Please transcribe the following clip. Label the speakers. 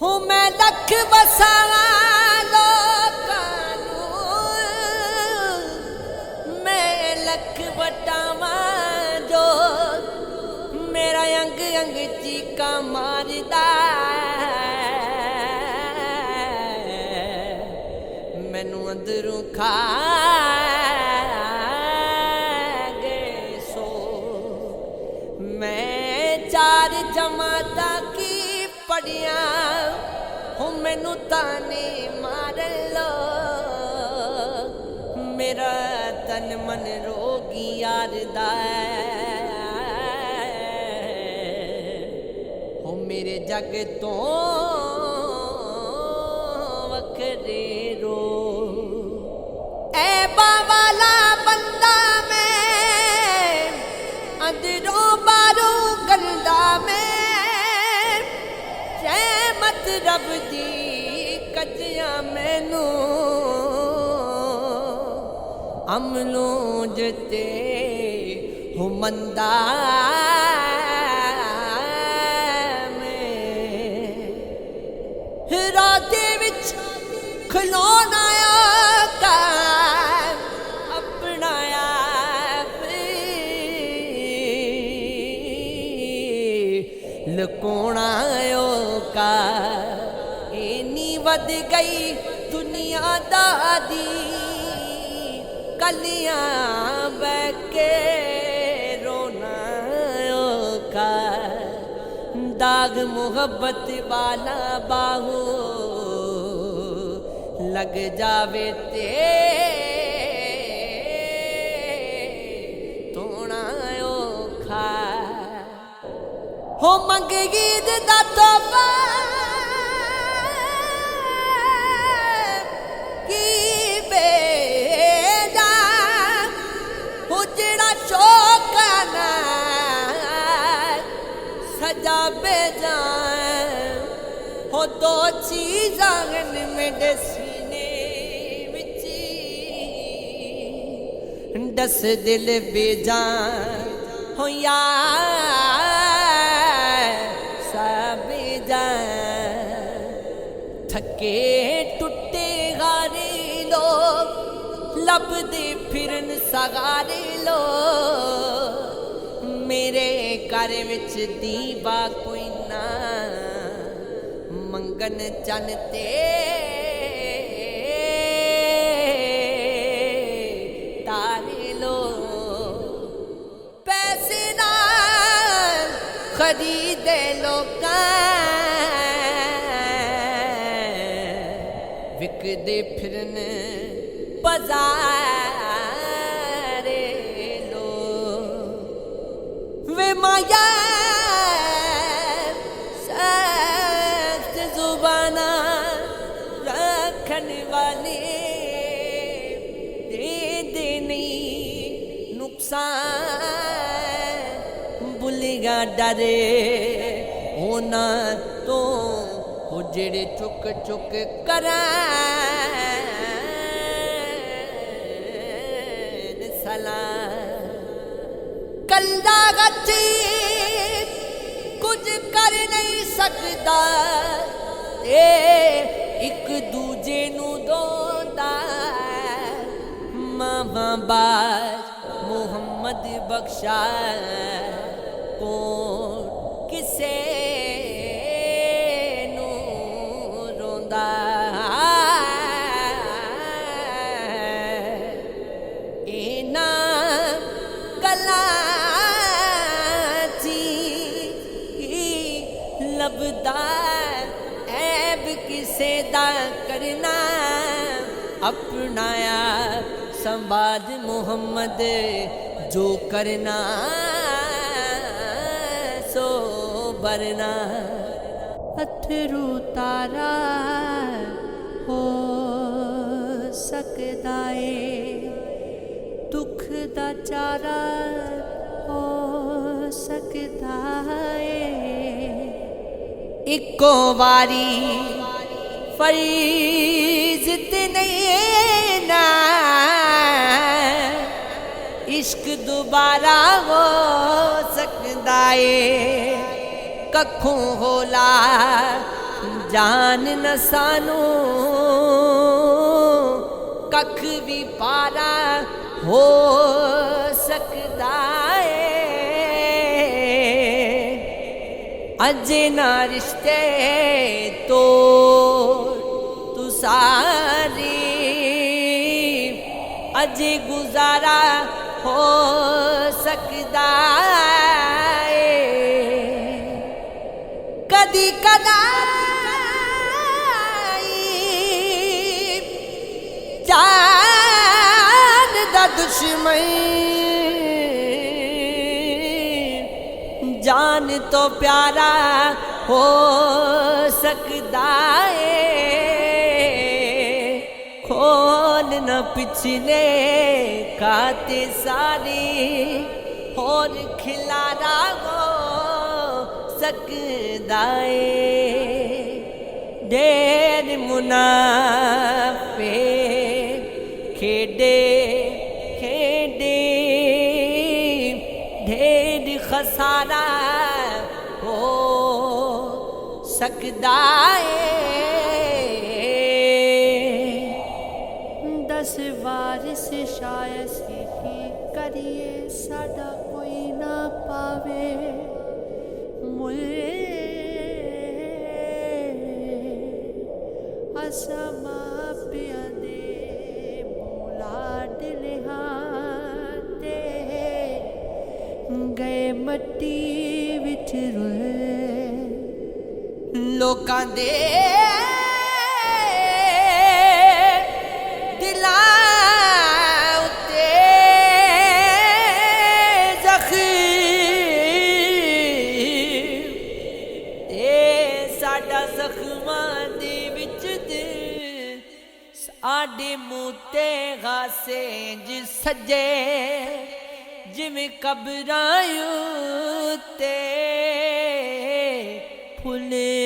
Speaker 1: हूँ मैं लख बसावा लोकां नूं, मैं लख वटावा जो मेरा अंग अंग चीका मारदा मैनू अंदरों खा गए सो। मैं चार जमाता की पढ़िया हूँ मैनू ताने मार लो। मेरा तन मन रोगी यारदा हो मेरे जग तो वखरे रो। ऐबा वाला बंदा मैं अंदरों बारों गंदा मैं रहमत रब दी कजिया मैनू अमलों जते हो मंदा मैं राते विच खलोना अपनाया लकोना का इनी वध गई दुनिया दादी कलियां बैके रोना का दाग मोहब्बत वाला बाहू लग जावे ते तोना खा हो मंग गीत दा तोबा की बेजा हो जेड़ा शौकाना सजा बेजा हो दो चीज़ां मेरे सीने विच दस दिल बेजा हो यार बेजा थके टुटे गारे लोग लभदे फिरन सगारे लोग मेरे घर विच दीवा कोई ना मंगन चनते तारे लो पैसे ना खरीदे लोग विकदे फिरन बाजारे लो वे माया सख्त जुबाना रखन वाले दे दे नहीं नुकसान बुलिया डरे होना तो हो जेड़े चुक चुक करैन सलाम कल्ला गच्ची कुछ कर नहीं सकता ते एक दूजे नू दोंदा मामा बाज मुहम्मद बख्शा को किसे नू रोंदा इना गला लभदा ऐब किसे दा करना अपनाया संवाद मुहम्मद जो करना सो बरना अथरू तारा हो सकदा है दुख दा चारा हो सकदा है इको वारी फरीज नहीं ना इश्क दोबारा हो सकदा है कखों होला जान न सानू कख भी पारा हो सकदा है। अजे ना रिश्ते तो तू सारी अजे गुजारा हो सकदा है। कदी कदाई जान दा दुश्मन जान तो प्यारा हो सकदा है। खोल न पिछले खाते सारी और खिलारा हो सकदा है। ढेर मुनाफे खेडे खेडे ढेर खसारा हो सकदा है।
Speaker 2: 10 वारिस शायद की करिए साडा कोई ना पावे। मुझे असमा पिया दे मूला दिलहाते गए मट्टी विच रोए।
Speaker 1: लोकां दे आडे मूते गासे जिस सजे जिमें कब्रां ते फुले